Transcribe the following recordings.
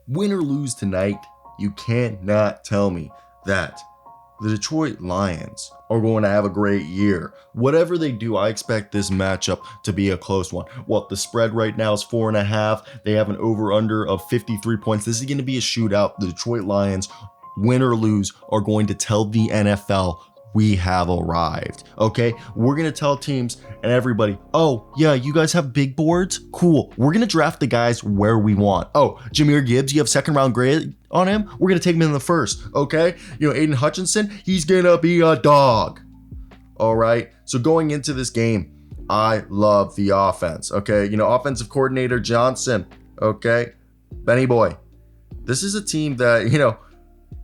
Win or lose tonight, you cannot tell me that the Detroit Lions are going to have a great year. Whatever they do, I expect this matchup to be a close one. The spread right now is 4.5. They have an over-under of 53 points. This is going to be a shootout. The Detroit Lions, win or lose, are going to tell the NFL we have arrived. Okay, we're gonna tell teams and everybody, oh yeah, you guys have big boards, cool, we're gonna draft the guys where we want. Oh, Jahmyr Gibbs, you have second round grade on him, we're gonna take him in the first. Okay, Aiden Hutchinson, he's gonna be a dog. All right, so going into this game, I love the offense. Okay, offensive coordinator Johnson, okay, Benny boy, this is a team that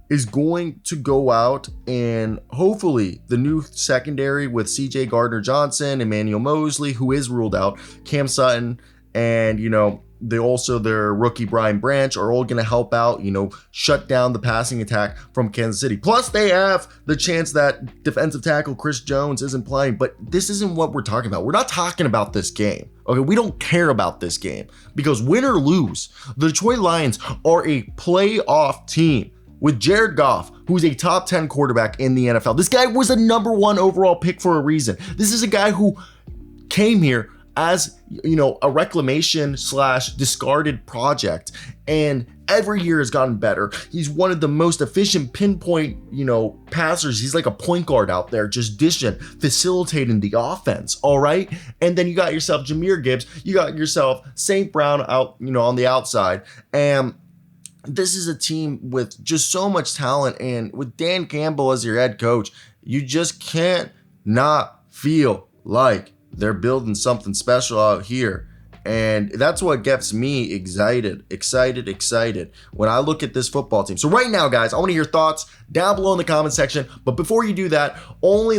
is going to go out and hopefully the new secondary with CJ Gardner-Johnson, Emmanuel Mosley, who is ruled out, Cam Sutton, and their rookie Brian Branch are all going to help out, shut down the passing attack from Kansas City. Plus they have the chance that defensive tackle Chris Jones isn't playing, but this isn't what we're talking about. We're not talking about this game. Okay, we don't care about this game because win or lose, the Detroit Lions are a playoff team with Jared Goff, who's a top 10 quarterback in the NFL. This guy was a number 1 overall pick for a reason. This is a guy who came here as, a reclamation / discarded project, and every year has gotten better. He's one of the most efficient pinpoint, passers. He's like a point guard out there, just dishing, facilitating the offense. All right. And then you got yourself Jahmyr Gibbs, you got yourself St. Brown out, on the outside. And this is a team with just so much talent, and with Dan Campbell as your head coach, you just can't not feel like they're building something special out here. And that's what gets me excited when I look at this football team. So right now, guys, I want to hear your thoughts down below in the comment section. But before you do that, only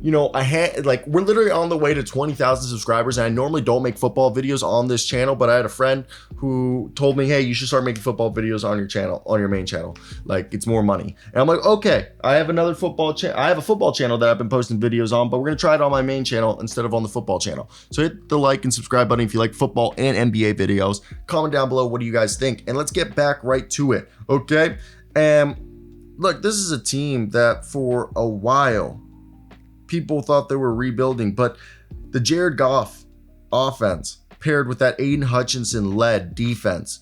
we're literally on the way to 20,000 subscribers, and I normally don't make football videos on this channel, but I had a friend who told me, hey, you should start making football videos on your channel, on your main channel. Like, it's more money. And I'm like, okay, I have a football channel that I've been posting videos on, but we're going to try it on my main channel instead of on the football channel. So hit the like and subscribe button if you like football and NBA videos. Comment down below, what do you guys think? And let's get back right to it, okay? Look, this is a team that for a while, people thought they were rebuilding, but the Jared Goff offense paired with that Aiden Hutchinson led defense,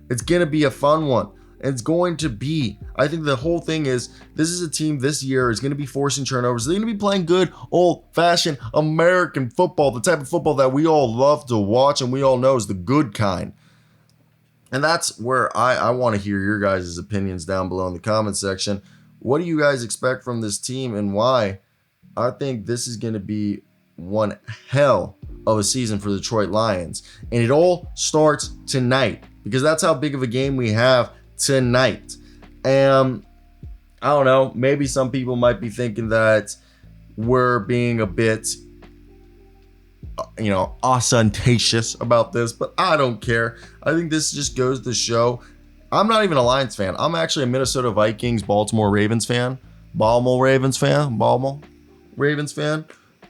it's gonna be a fun one. It's going to be, I think the whole thing is, this is a team this year is going to be forcing turnovers. They're going to be playing good old-fashioned American football, the type of football that we all love to watch and we all know is the good kind. And that's where I want to hear your guys' opinions down below in the comment section. What do you guys expect from this team and why? I think this is going to be one hell of a season for the Detroit Lions. And it all starts tonight because that's how big of a game we have tonight. And I don't know, maybe some people might be thinking that we're being a bit, ostentatious about this, but I don't care. I think this just goes to show I'm not even a Lions fan. I'm actually a Minnesota Vikings, Baltimore Ravens fan.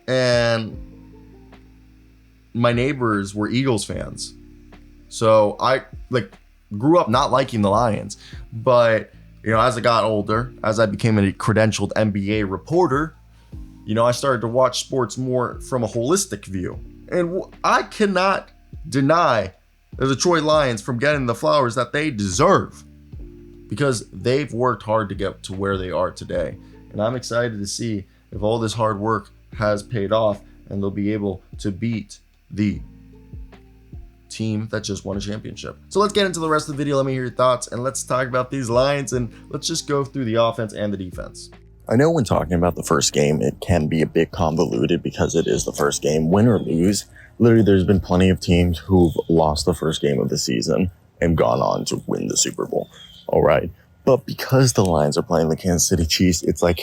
And my neighbors were Eagles fans. So I grew up not liking the Lions. But, as I got older, as I became a credentialed NBA reporter, I started to watch sports more from a holistic view. And I cannot deny the Detroit Lions from getting the flowers that they deserve because they've worked hard to get to where they are today. And I'm excited to see if all this hard work has paid off and they'll be able to beat the team that just won a championship. So let's get into the rest of the video. Let me hear your thoughts and let's talk about these Lions and let's just go through the offense and the defense. I know when talking about the first game, it can be a bit convoluted because it is the first game, win or lose. Literally, there's been plenty of teams who've lost the first game of the season and gone on to win the Super Bowl. All right. But because the Lions are playing the Kansas City Chiefs, it's like,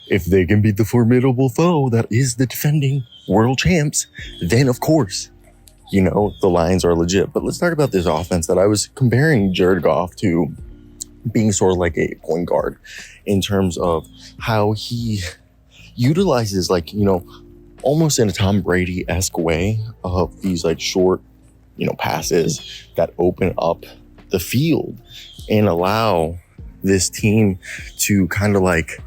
if they can beat the formidable foe that is the defending world champs, then of course, the Lions are legit. But let's talk about this offense that I was comparing Jared Goff to being sort of like a point guard in terms of how he utilizes almost in a Tom Brady-esque way of these short, passes that open up the field and allow this team to kind of like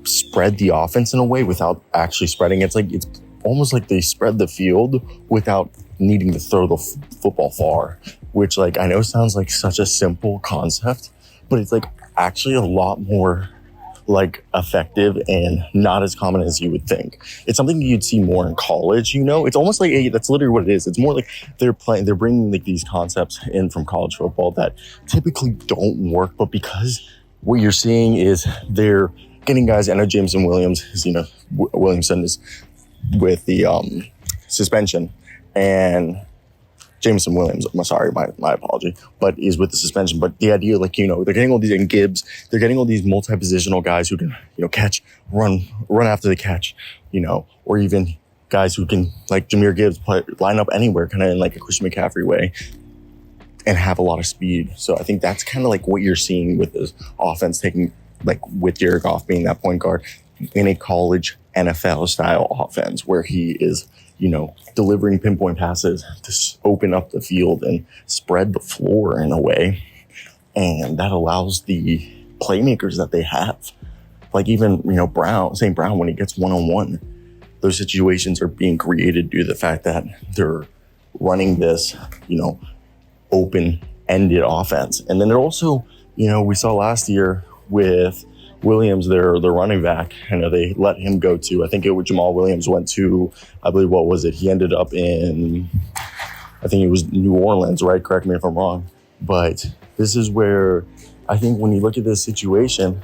spread the offense in a way without actually spreading. It's almost like they spread the field without needing to throw the football far, which like I know sounds like such a simple concept, but it's like actually a lot more like effective and not as common as you would think. It's something you'd see more in college, you know? It's almost like that's literally what it is. It's more like they're bringing like these concepts in from college football that typically don't work, but because what you're seeing is they're getting guys. I know Jameson Williams is, Williamson is with the suspension, and Jameson Williams, I'm sorry, my apology, but is with the suspension. But the idea, like, they're getting all these, and Gibbs, they're getting all these multi-positional guys who can, catch, run after the catch, or even guys who can, like Jahmyr Gibbs, line up anywhere, kind of in like a Christian McCaffrey way, and have a lot of speed. So I think that's kind of like what you're seeing with this offense taking, like with Jared Goff being that point guard in a college NFL style offense where he is, delivering pinpoint passes to open up the field and spread the floor in a way. And that allows the playmakers that they have, like even, St. Brown, when he gets one-on-one, those situations are being created due to the fact that they're running this, open-ended offense. And then they're also, we saw last year with Williams, their running back, they let him go to, I think it was Jamal Williams went to, I believe, what was it? He ended up in, I think it was New Orleans, right? Correct me if I'm wrong. But this is where I think when you look at this situation,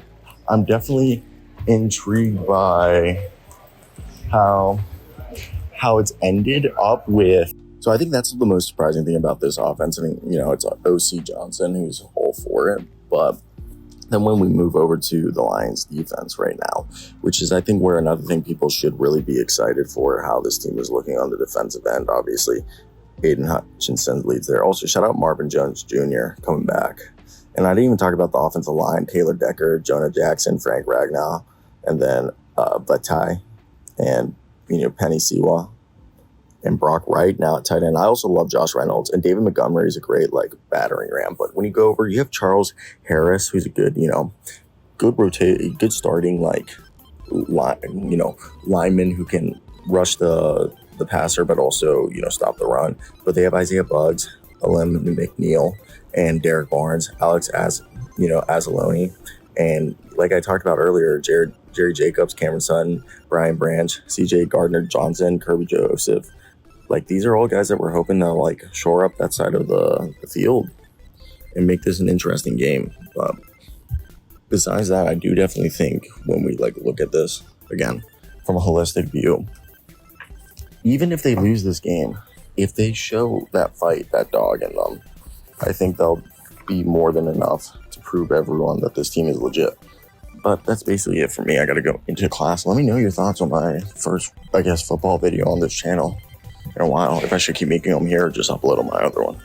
I'm definitely intrigued by how it's ended up with. So I think that's the most surprising thing about this offense. I mean, it's O.C. Johnson who's all for it, but then when we move over to the Lions defense right now, which is, I think, where another thing people should really be excited for, how this team is looking on the defensive end. Obviously, Aiden Hutchinson leads there. Also, shout out Marvin Jones Jr. coming back. And I didn't even talk about the offensive line: Taylor Decker, Jonah Jackson, Frank Ragnow, and then Vaitai and, Penny Siwa and Brock Wright now at tight end. I also love Josh Reynolds, and David Montgomery is a great battering ram. But when you go over, you have Charles Harris, who's a good, good starting lineman who can rush the passer, but also stop the run. But they have Isaiah Buggs, Alim McNeil, and Derek Barnes, Alex Anzalone, and like I talked about earlier, Jerry Jacobs, Cameron Sutton, Brian Branch, CJ Gardner-Johnson, Kirby Joseph. These are all guys that we're hoping to shore up that side of the field and make this an interesting game. But besides that, I do definitely think when we look at this again from a holistic view, even if they lose this game, if they show that fight, that dog in them, I think they'll be more than enough to prove everyone that this team is legit. But that's basically it for me. I got to go into class. Let me know your thoughts on my first, football video on this channel in a while. If I should keep making them here or just upload on my other one.